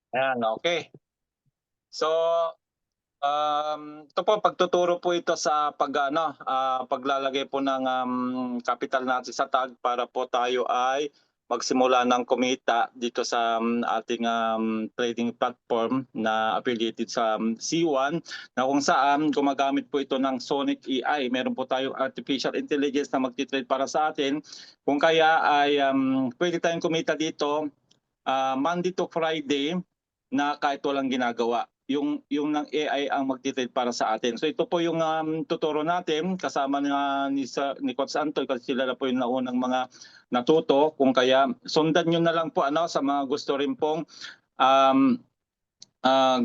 Ayan, okay. So, ito po, pagtuturo po ito sa paglalagay po ng capital natin sa tag para po tayo ay magsimula ng kumita dito sa ating trading platform na affiliated sa C1 na kung saan gumagamit po ito ng Sonic AI. Meron po tayong artificial intelligence na magtitrade para sa atin. Kung kaya ay pwede tayong kumita dito Monday to Friday na kahit walang ginagawa. Yung ng AI ang magtitrade para sa atin. So ito po yung tuturo natin kasama ni Coach Antoy kasi sila na po yung naunang mga natuto. Kung kaya sundan nyo na lang po sa mga gusto rin pong um,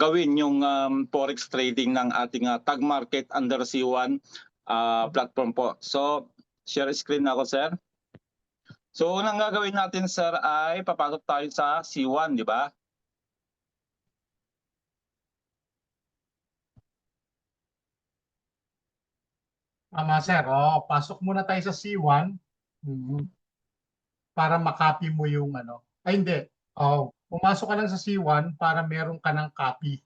gawin yung forex trading ng ating tag market under C1 platform po. So share screen ako, sir. So unang gagawin natin, sir, ay papasok tayo sa C1, di ba? Tama, sir. Pasok muna tayo sa C1 para makopy mo yung ano. Ay, hindi. Pumasok ka lang sa C1 para meron ka ng copy.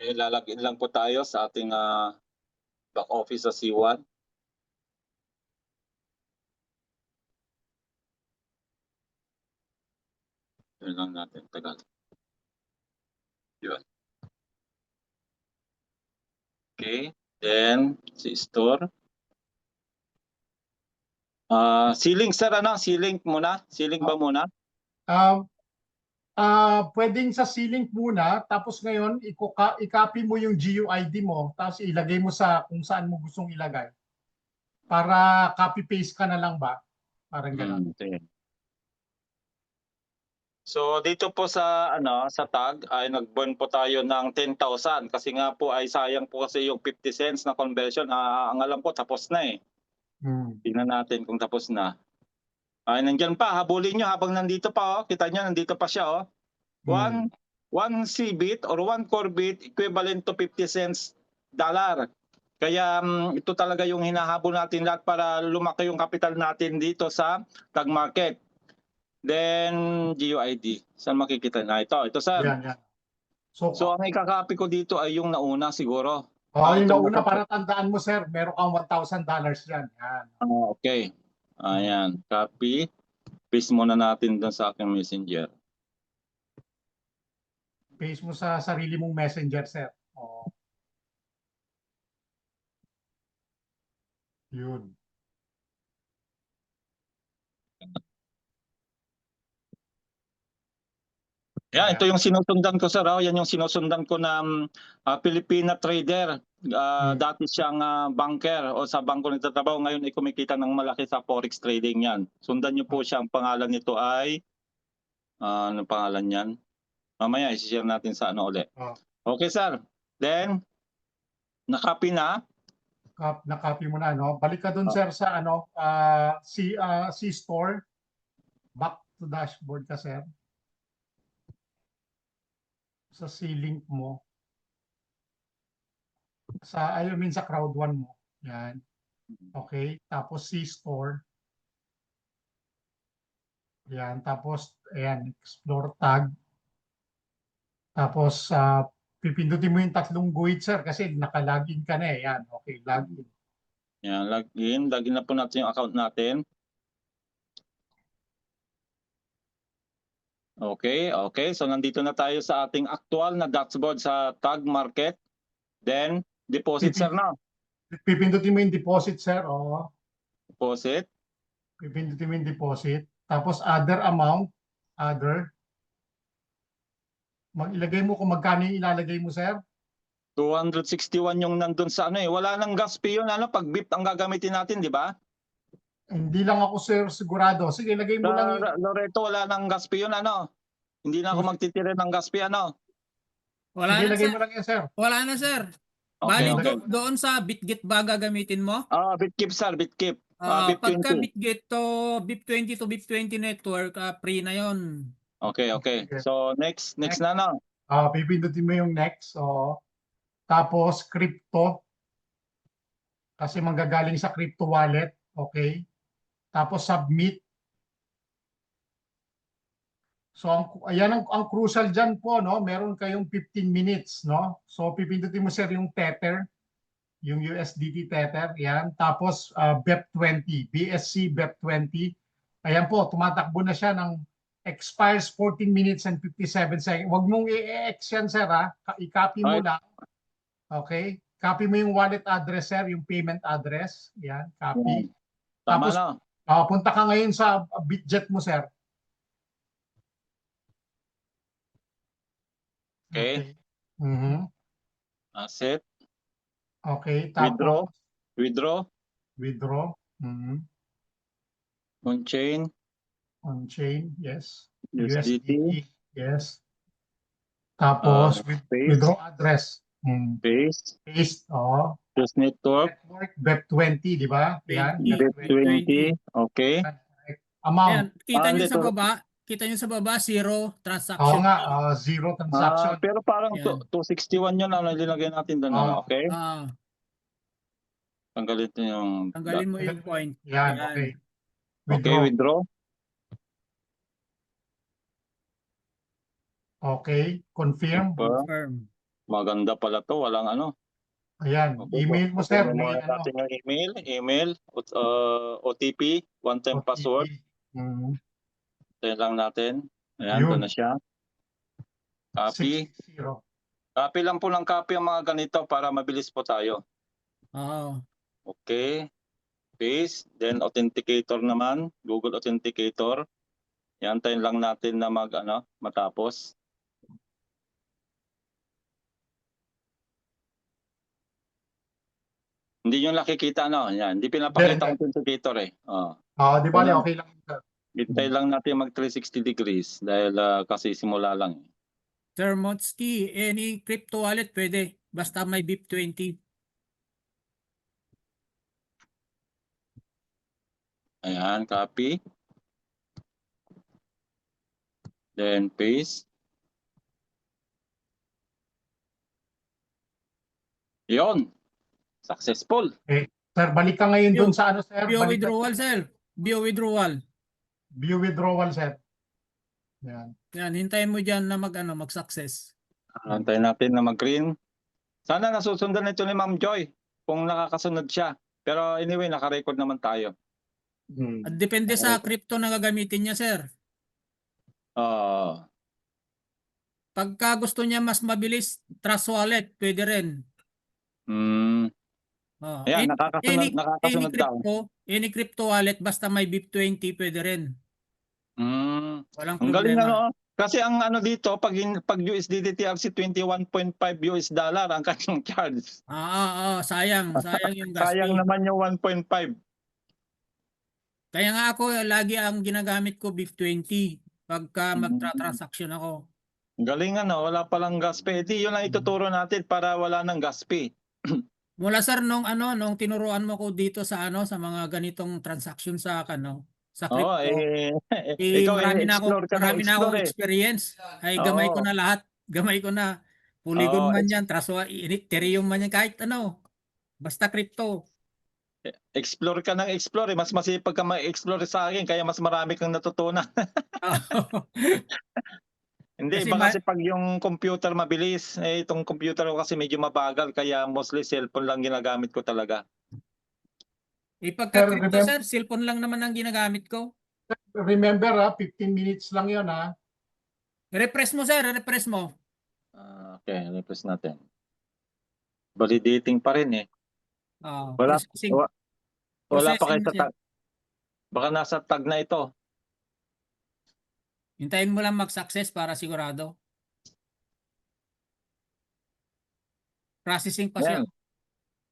Lalagin lang po tayo sa ating back office sa C1. Yun lang natin, tagal. Yun. Okay, then si store. C-Link, sir, C-Link muna? C-Link ba muna? Pwedeng sa C-Link muna, tapos ngayon i-copy mo yung GUID mo, tapos ilagay mo sa kung saan mo gustong ilagay. Para copy-paste ka na lang ba? Parang gano'n. Okay. So dito po sa sa tag ay nag-burn po tayo ng 10,000 kasi nga po ay sayang po kasi yung 50 cents na conversion. Ang alam ko tapos na eh. Tingnan natin kung tapos na. Ay nandiyan pa, habulin nyo habang nandito pa Kita niyo nandito pa siya One CBIT or one core bit equivalent to 50 cents dollar. Kaya ito talaga yung hinahabol natin lahat para lumaki yung capital natin dito sa tag market. Then GUID. Saan makikita na ito? Ito, sir. Yan. So ang ikakopy ko dito ay yung nauna siguro. Yung nauna para tandaan mo, sir, meron kang $1,000 dyan. Yan. Okay. Ayan. Copy. Paste muna natin doon sa aking messenger. Paste mo sa sarili mong messenger, sir. Yun. Yan, ito yung sinusundan ko, sir. Yan yung sinusundan ko na Filipina trader. Dati siyang banker o sa bangko nagtatrabaho. Ngayon ay kumikita ng malaki sa forex trading yan. Sundan niyo po siya. Ang pangalan nito ay, ano pangalan yan? Mamaya, isi-share natin sa ulit. Okay, sir. Then, na-copy na. Na-copy mo na, no? Balik ka dun, sir, sa C-Store. Back to dashboard ka, sir. Sa C-Link mo. I mean sa Crowd1 mo. Yan. Okay. Tapos C-Store. Yan. Tapos, ayan, Explore tag. Tapos, pipindutin mo yung tatlong guhit, sir, kasi naka-login ka na eh. Yan. Okay, login. Yan, login. Login na po natin yung account natin. Okay. So nandito na tayo sa ating actual na dashboard sa tag market. Then, deposit, sir, na. Pipindutin mo yung deposit, sir. Deposit. Pipindutin mo yung deposit. Tapos, other amount. Other. Ilagay mo kung magkano yung ilalagay mo, sir. 261 yung nandun sa Wala nang gas fee yun. Pag BIP ang gagamitin natin, di ba? Hindi lang ako, sir, sigurado. Sige, ilagay mo lang yung... Loreto, wala nang gas fee yun, Hindi na ako magtitira ng gas fee, Wala sige, na, ilagay sir. Mo lang yan, sir. Wala na, sir. Okay, Bali, okay. doon sa Bitget ba gagamitin mo? Bitkeep sir, Bitkeep. Pagka BIP20. Bitget to BIP20 to BIP20 network, free na yon. Okay, okay. So next na no. Pipindutin mo yung next. Tapos crypto. Kasi manggagaling sa crypto wallet. Okay. Tapos submit. So ayan ang crucial dyan po, no? Meron kayong 15 minutes, no? So pipindutin mo sir yung Tether, yung USDT Tether, yan. Tapos BEP20, BSC BEP20. Ayan po, tumatakbo na siya ng expires 14 minutes and 57 seconds. Huwag mong i-ex yan sir ha. I-copy mo Right. lang. Okay? Copy mo yung wallet address sir, yung payment address. Yan, copy. Tama Tapos, na. punta ka ngayon sa Bitget mo sir. Okay. Mhm. Asset. Okay, tapos Withdraw. withdraw. Mhm. On-chain. On-chain, yes. USDT. Yes. Tapos Paste. withdraw address. Paste. Paste, Use network. Network BEP20, di ba? Yan, BIP20. Okay. Amount. Ayan, kita nyo Dito. sa baba, zero Oo transaction. nga, zero transaction. Pero parang Yan. 261 yun ano nilagay natin doon. Okay. Tanggalin ito yung. Tanggalin mo yung point. Yan, okay. Okay, withdraw. Okay, confirm. Confirm. Maganda pala to, walang ano. Ayan, Okay, email mo sir. May May natin yung email, OTP, one-time password. Tayo lang natin. Ayan, ito Yun. na siya. Copy. 660. Copy lang po ng copy ang mga ganito para mabilis po tayo. Oo. Okay. Paste. Then authenticator naman. Google Authenticator. Yan, tayo lang natin na matapos. Hindi nyo nakikita, no? Yan. Hindi pinapakita ang authenticator eh. Di ba? Okay lang. Hintay lang natin mag 360 degrees dahil kasi simula lang. Sir Motsky, any crypto wallet pwede. Basta may BIP20. Ayan, copy. Then paste. Yon. Successful. Okay. Sir, balik ka ngayon dun sa sir. Bio Balik ka- withdrawal, sir. Bio withdrawal. View withdrawal, sir. Yan. Yan, hintayin mo dyan na mag-success. Antayin natin na mag-green. Sana nasusundan ito ni Ma'am Joy kung nakakasunod siya. Pero anyway, naka-record naman tayo. At depende sa crypto na gagamitin niya, sir. Pagka gusto niya mas mabilis, Trust Wallet, pwede rin. Ayan, nakakasunod daw. Any crypto wallet, basta may BIP20, pwede rin. Walang Ang galing problema. Kasi ang dito, pag USDT TRC 21.5 US dollar ang kanyang charge. Sayang yung gas Sayang fee. naman yung 1.5. Kaya nga ako, lagi ang ginagamit ko BIP20 pagka magtra-transaction ako. Ang galing wala palang gas fee. Yun ang ituturo natin para wala nang gas fee. Mula sir nung tinuruan mo ko dito sa sa mga ganitong transaction sa crypto. Ikaw Marami na akong explore. experience. Ay gamay ko na lahat. Gamay ko na. Polygon man yan, Ethereum man yan, kahit basta crypto. Explore ka ng explore. Mas masipag ka mag-explore sa akin kaya mas marami kang natutunan. Hindi, kasi pag yung computer mabilis, itong computer ko kasi medyo mabagal kaya mostly cellphone lang ginagamit ko talaga. Pagka crypto sir, cellphone lang naman ang ginagamit ko. Remember 15 minutes lang yun Refresh mo sir, refresh mo. Okay, refresh natin. Validating pa rin Wala pa kayo sa tag. Baka nasa tag na ito. Hintayin mo lang mag-success para sigurado. Processing pa siya.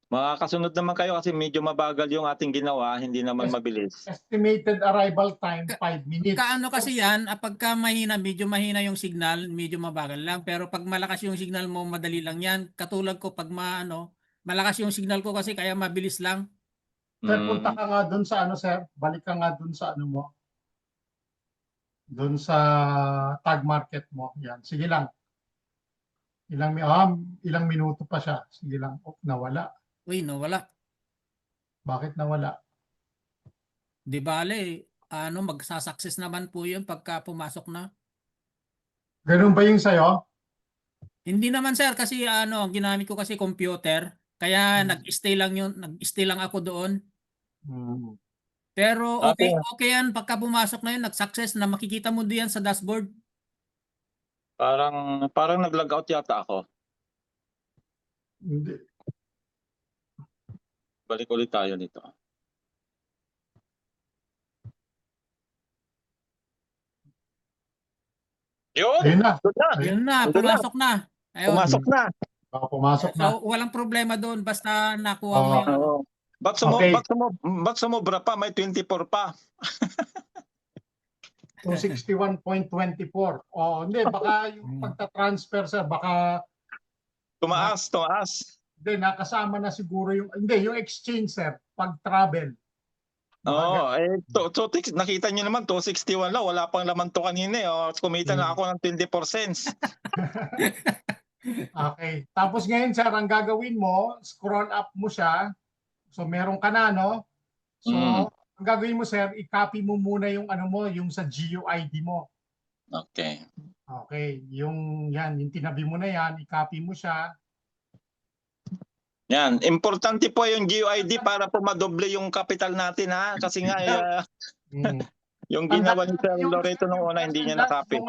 Makakasunod naman kayo kasi medyo mabagal yung ating ginawa, hindi naman mabilis. Estimated arrival time 5 minutes. Kaano kasi yan, pagka medyo mahina yung signal, medyo mabagal lang. Pero pag malakas yung signal mo, madali lang yan. Katulad ko pag malakas yung signal ko kasi kaya mabilis lang. Sir, punta Mm. ka nga doon sa ano, sir. Balik ka nga doon sa ano mo. Doon sa tag market mo. Yan. Sige lang. Ilang minuto pa siya. Sige lang. Oh, nawala. Uy, no, wala. Bakit nawala? Di bale, magsasucess naman po yun pagka pumasok na. Ganun ba yung sa'yo? Hindi naman sir kasi ang ginamit ko kasi computer, kaya Hmm. nag-stay lang ako doon. Hmm. Pero Okay. okay yan pagka pumasok na yun, nag-success na makikita mo diyan sa dashboard. Parang nag-log out yata ako. Hindi. Balik ulit tayo nito. Yun! Ayun na. Doon na! Yun na, Ando na. pumasok na. Ayun. Pumasok na. Pumasok na. So walang problema doon basta nakuha mo Oo. yung ano. Oo. Okay. Ba't sumobra pa? May 24 pa. 261.24. Oh, hindi. Baka yung pagta-transfer, sir, baka Tumaas. hindi, nakasama na siguro yung exchange, sir, pag-travel. Oo, nakita nyo naman, 261 lang. Wala pang laman to kanina. Kumita na ako ng 24 cents. Okay. Tapos ngayon, sir, ang gagawin mo, scroll up mo siya. So, meron ka na, no? So, ang gagawin mo, sir, i-copy mo muna yung yung sa GUID mo. Okay. Okay. Yung tinabi mo na yan, i-copy mo siya. Yan. Importante po yung GUID para po madoble yung capital natin, ha? Kasi nga, Mm. yung ginawa ni Sir Yung Loreto nung una, hindi niya last, na-copy.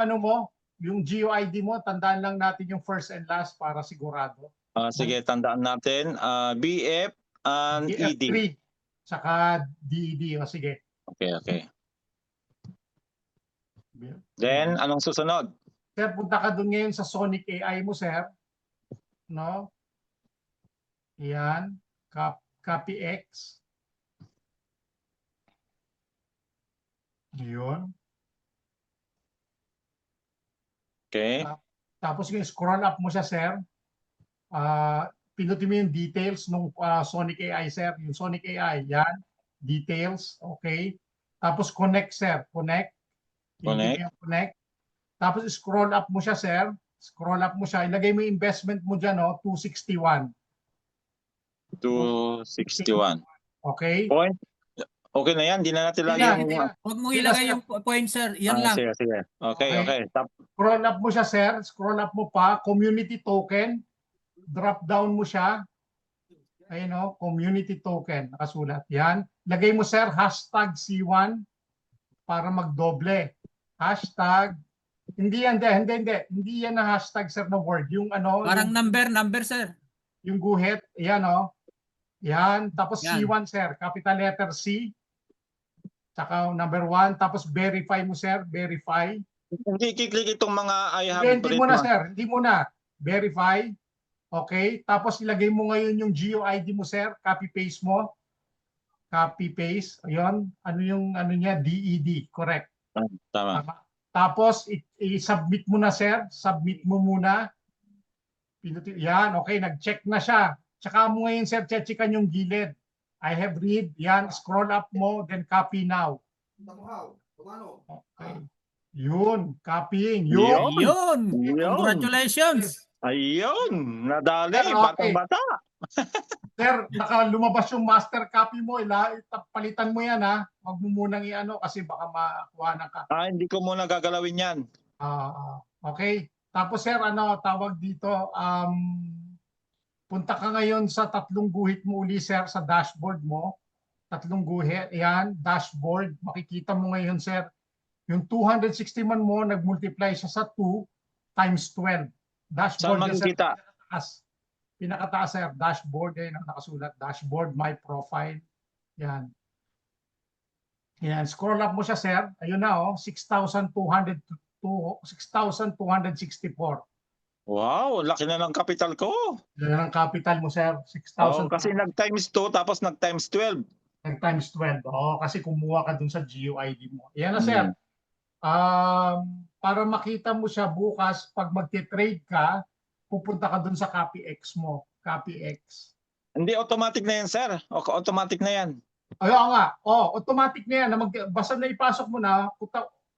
yung GUID mo, tandaan lang natin yung first and last para sigurado. Sige, tandaan natin. BF and ED. BF3, saka DED. O sige. Okay. Then, anong susunod? Sir, punta ka doon ngayon sa Sonic AI mo, sir. No? Yan. Copy X. Yun. Okay. Tapos yung scroll up mo siya, sir. Pinutin mo yung details ng Sonic AI, sir. Yung Sonic AI, yan. Details, okay. Tapos connect, sir. Connect. Connect. Tapos scroll up mo siya, sir. Scroll up mo siya. Ilagay mo yung investment mo dyan, 261. 261. Okay? Point? Okay na yan. Hindi na natin lagyan. Huwag mo ilagay yung point sir. Yan lang. Sige. Okay. Scroll up mo siya, sir. Scroll up mo pa. Community token. Drop down mo siya. Ayun, community token. Nakasulat. Yan. Lagay mo, sir, hashtag C1 para magdoble. Hashtag. Hindi yan na hashtag, sir, na word. Yung Parang number sir. Yung guhit. Yan, Yan. Tapos Yan. C1, sir. Capital letter C. Saka number 1. Tapos verify mo, sir. Verify. Hindi kiklik itong mga I have Hindi mo na, sir. Hindi mo na. Verify. Okay. Tapos ilagay mo ngayon yung GUID mo, sir. Copy-paste mo. Copy-paste. Ayun. Ano yung niya? DED. Correct. Tama. Tapos i-submit mo na, sir. Submit mo muna. Yan. Okay. Nag-check na siya. Tsaka mo ngayon, sir, checkan yung gilid. I have read. Yan. Scroll up mo. Then copy now. Okay. Yun. Copying. Yun. Congratulations. Ayun. Nadali. Okay. Batang-bata. Sir, lumabas yung master copy mo. Palitan mo yan, ha. Huwag mo munang kasi baka makuha na ka. Hindi ko muna gagalawin yan. Okay. Tapos, sir, tawag dito, punta ka ngayon sa 3 guhit mo uli, sir, sa dashboard mo. 3 guhit. Yan, dashboard. Makikita mo ngayon, sir, yung 261 mo, nag-multiply siya sa 2 times 12. Dashboard. Saan makikita? Pinakataas, sir. Dashboard. Yan, nakasulat. Dashboard, my profile. Yan. Yan. Scroll up mo siya, sir. Ayun na, 6,264. Wow, laki na ng capital ko. Yan ang capital mo, sir. 6,000. Kasi nag-times 2 tapos nag-times 12. Nag-times 12. Kasi kumuha ka dun sa GUID mo. Yan na, sir. Para makita mo siya bukas, pag magte-trade ka, pupunta ka dun sa CopyX mo. CopyX. Hindi automatic na yan, sir. Automatic na yan. Ayaw nga. Oh, automatic na yan. Basta na ipasok mo na,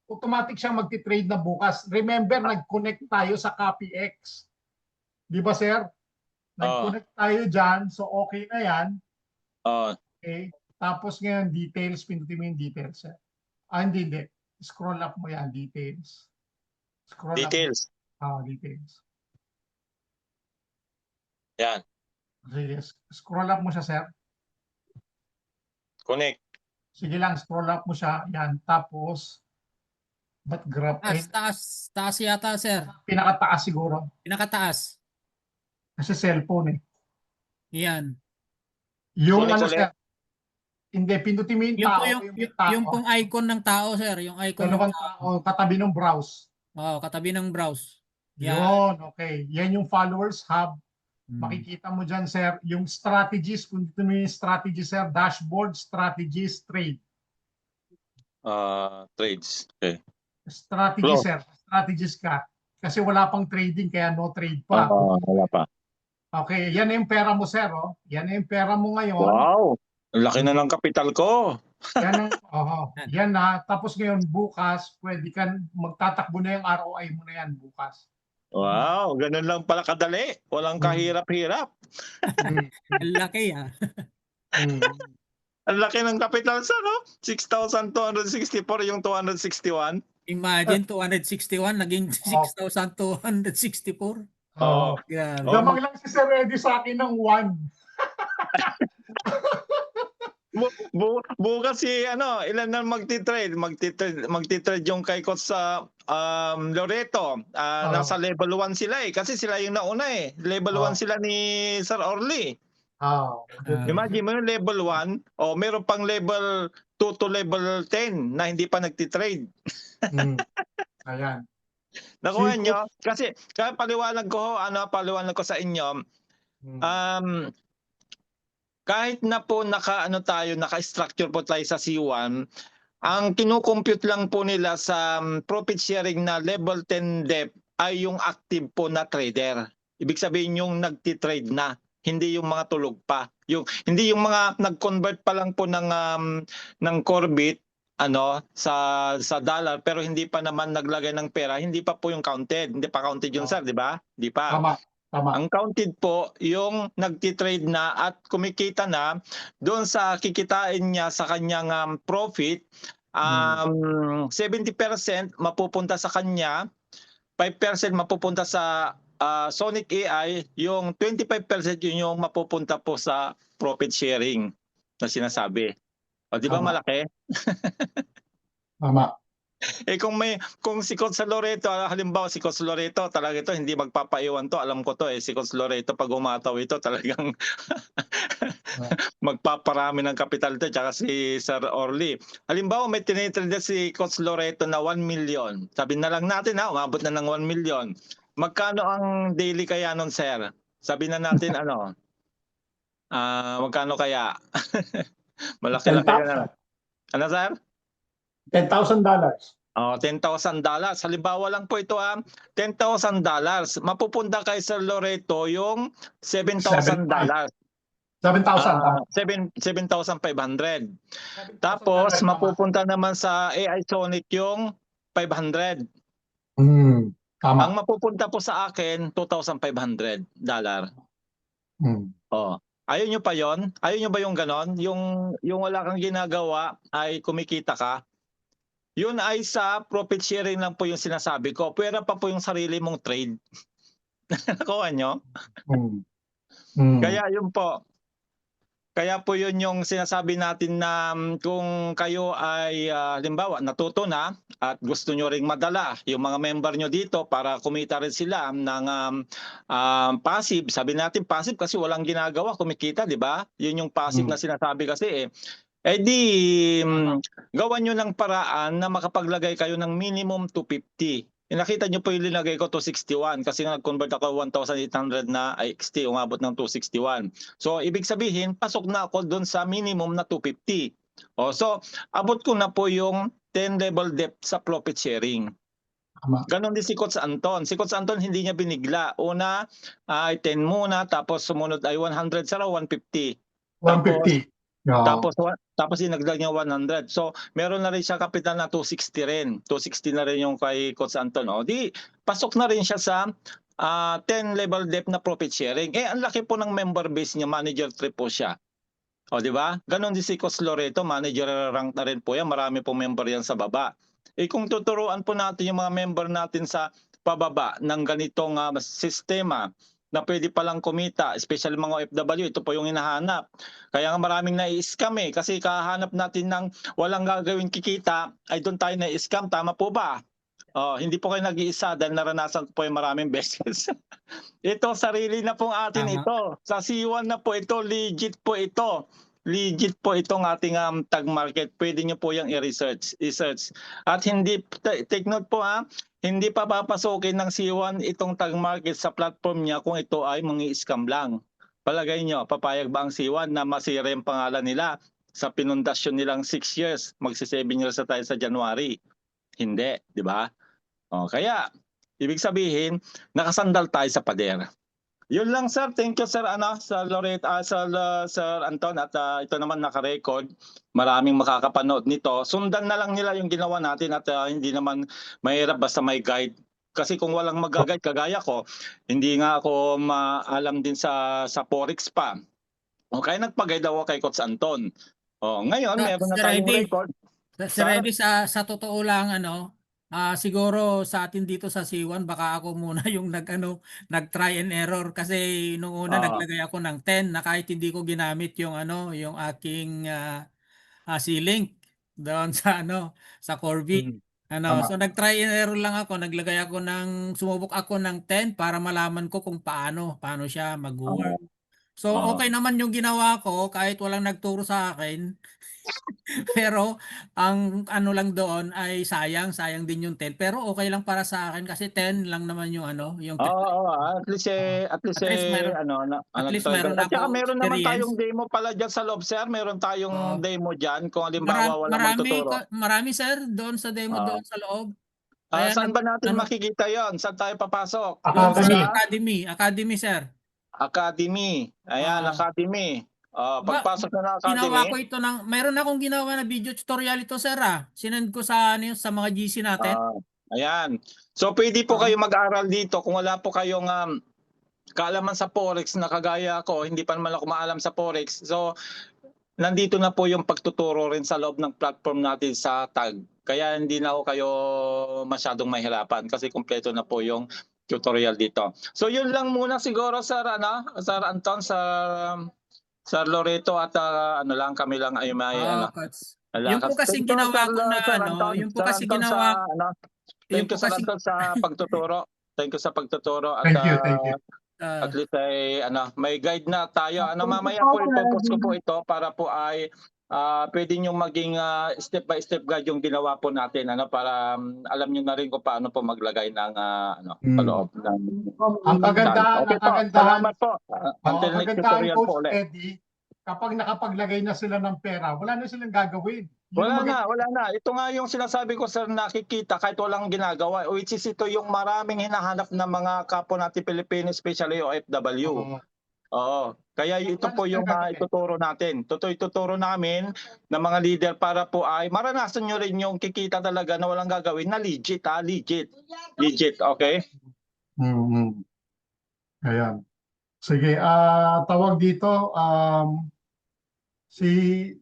automatic siyang magti-trade na bukas. Remember, nag-connect tayo sa CopyX. Di ba, sir? Nag-connect tayo dyan. So, okay na yan. Oh, Okay. Tapos ngayon, details. Pindutin mo yung details, sir. Hindi. Scroll up mo yan. Details. Scroll details. up. Details. Yan. Sige, scroll up mo siya, sir. Connect. Sige lang, scroll up mo siya. Yan. Tapos, ba't graph? Taas yata, sir. Pinakataas siguro. Pinakataas. Kasi cellphone eh. Yan. Yung Connect ano, ulit. sir. Hindi, pindutin mo yung Yung, tao. yung pong icon ng tao, sir. Yung icon ng Dalawang tao. tao, katabi ng browse. Katabi ng browse. Yan. Yun, okay. Yan yung followers hub. Hmm. Makikita mo dyan, sir, yung strategies, kung dito mo yung strategies, sir, dashboard, strategies, trade. Trades. Okay. Strategy, Flow. sir. Strategies ka. Kasi wala pang trading, kaya no trade pa. Wala pa. Okay, yan na yung pera mo, sir. Oh. Yan na yung pera mo ngayon. Wow. Ang laki na ng kapital ko. Yan na. Tapos ngayon, bukas, pwede kan magtatakbo na yung ROI mo na yan bukas. Wow, ganun lang pala kadali. Walang kahirap-hirap. Ang laki, ha? Ang laki ng kapital sa no? 6,264 yung 261. Imagine, 261, naging 6,264. Oo. Grabe. Lamang lang si Sir Eddie sa akin ng 1. Bukas si ilan na magti-trade yung kay Coach sa Loreto. Nasa level 1 sila kasi sila yung nauna Level 1 sila ni Sir Orly. Imagine mo yung level 1 meron pang level 2 to level 10 na hindi pa nagti-trade. Ayan. Nakuha nyo? Kasi paliwanag ko sa inyo, kahit na po naka-structure po tayo sa C1, ang kinukompute lang po nila sa profit sharing na level 10 depth ay yung active po na trader. Ibig sabihin yung nagti-trade na, hindi yung mga tulog pa. Hindi yung mga nag-convert pa lang po ng Corbit sa dollar pero hindi pa naman naglagay ng pera, hindi pa po yung counted. Hindi pa counted yun, sir, di ba? Di pa. Tama. Ang counted po yung nagti-trade na at kumikita na doon sa kikitain niya sa kanyang profit. 70% mapupunta sa kanya, 5% mapupunta sa Sonic AI, yung 25% yun yung mapupunta po sa profit sharing na sinasabi. O di ba malaki? Tama. Kung si Coach Loreto, halimbawa si Coach Loreto, talaga ito hindi magpapaiwan to. Alam ko to si Coach Loreto pag umataw ito talagang magpaparami ng kapital to, tsaka si Sir Orly. Halimbawa may tinitrade si Coach Loreto na 1 million. Sabi na lang natin umabot na ng 1 million. Magkano ang daily kaya nun, sir? Sabi na natin magkano kaya? Malaki-laki na. Ano, sir? $10,000. $10,000. Halimbawa lang po ito $10,000. Mapupunta kay Sir Loreto yung $7,000. 7,000. 7,500. Tapos mapupunta naman sa AI Sonic yung 500. Tama. Ang mapupunta po sa akin $2,500. Ayaw nyo pa yon? Ayaw nyo ba yung ganon? Yung wala kang ginagawa ay kumikita ka? Yun ay sa profit sharing lang po yung sinasabi ko. Pwera pa po yung sarili mong trade. Nakuha nyo? Kaya yun po. Kaya po yun yung sinasabi natin na kung kayo ay halimbawa natuto na at gusto nyo ring madala yung mga member nyo dito para kumita rin sila ng passive. Sabi natin passive kasi walang ginagawa, kumikita, di ba? Yun yung passive na sinasabi kasi gawan nyo ng paraan na makapaglagay kayo ng minimum 250. Nakita nyo po yung linagay ko 261 kasi nag-convert ako 1,800 na XT, umabot ng 261. So ibig sabihin, pasok na ako doon sa minimum na 250. So abot ko na po yung 10 level depth sa profit sharing. Tama. Ganon din si Coach Anton. Si Coach Anton hindi niya binigla. Una ay 10 muna, tapos sumunod ay 100 sir o 150. 150. Oo. Tapos dinagdag niya 100. So, meron na rin siya kapital na 260 rin. 260 na rin yung kay Coach Anton. O, di, pasok na rin siya sa 10 level depth na profit sharing. Eh, ang laki po ng member base niya, manager 3 po siya. O, di ba? Ganon din si Coach Loreto, manager rank na rin po yan. Marami po member yan sa baba. Eh, kung tuturuan po natin yung mga member natin sa pababa ng ganitong sistema, na pwede palang kumita, especially mga OFW, ito po yung hinahanap. Kaya nga maraming nai-scam eh, kasi kahanap natin ng walang gagawin kikita, ay doon tayo nai-scam, tama po ba? Hindi po kayo nag-iisa dahil naranasan ko po yung maraming beses. Ito, sarili na pong atin Tama. ito. Sa C1 na po ito, legit po ito. Legit po itong ating tag market. Pwede nyo po yung i-research. At hindi, take note po hindi pa papasukin ng C1 itong tag market sa platform niya kung ito ay mangi-scam lang. Palagay nyo, papayag ba ang C1 na masira yung pangalan nila sa pinundasyon nilang 6 years? Magsi-7 years na tayo sa January. Hindi, di ba? Kaya, ibig sabihin, nakasandal tayo sa pader. Yun lang sir, thank you sir sa Loreto, Sir Anton, at ito naman naka-record. Maraming makakapanood nito. Sundan na lang nila yung ginawa natin at hindi naman mahirap basta may guide. Kasi kung walang mag-guide kagaya ko, hindi nga ako maalam din sa Forex pa. Kaya nagpag-guide ako kay Coach Anton. Ngayon meron na Sir tayong Eddie, record. Sir Eddie, sa totoo lang, siguro sa atin dito sa C1, baka ako muna yung nag-try and error kasi nung una naglagay ako ng 10 na kahit hindi ko ginamit yung yung aking C-Link doon sa Corby. Tama. So nag-try and error lang ako, sumubok ako ng 10 para malaman ko kung paano siya mag-work. So okay naman yung ginawa ko kahit walang nagturo sa akin. Pero ang lang doon ay sayang din yung 10. Pero okay lang para sa akin kasi 10 lang naman yung yung At least mayroon nag-try ka. At saka akong meron naman tayong experience. demo pala dyan sa loob, sir. Meron tayong Oo. demo dyan kung halimbawa walang magtuturo. Marami sir doon sa demo Ah. doon sa loob. Kaya Saan ba natin makikita yon? Saan tayo papasok? doon sa Academy. Academy sir. Academy. Ayan, Academy. Pagpasok na ng Ginawa Academy. ko ito mayroon akong ginawa na video tutorial ito sir Sinend ko sa sa mga GC natin. Ayan. So pwede po kayo mag-aral dito kung wala po kayong kaalaman sa Forex na kagaya ko, hindi pa naman ako maalam sa Forex. So nandito na po yung pagtuturo rin sa loob ng platform natin sa tag. Kaya hindi na ako kayo masyadong mahirapan kasi kumpleto na po yung tutorial dito. So yun lang muna siguro Sir Anton, sa Loreto at kami lang ay may Coach. Yung po kasing ginawa ko na yung po kasi ginawa Thank you Sir Anton sa pagtuturo. Thank you sa pagtuturo at Thank you. at least ay may guide na tayo. Mamaya po i-post ko po ito para po ay pwede nyo maging step by step guide yung ginawa po natin para alam nyo na rin kung paano po maglagay ng paloob ng Ang kagandahan, okay po. Salamat po. Until next tutorial po Coach ulit. Eddie, kapag nakapaglagay na sila ng pera, wala na silang gagawin. Wala na. Ito nga yung sinasabi ko sir, nakikita kahit walang ginagawa. Which is ito yung maraming hinahanap ng mga kapwa natin Pilipino, especially OFW. Kaya ito po yung ituturo natin. Ituturo namin ng mga leader para po ay maranasan nyo rin yung kikita talaga na walang gagawin na legit. Legit, okay? Ayan. Sige, tawag dito,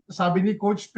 sabi ni Coach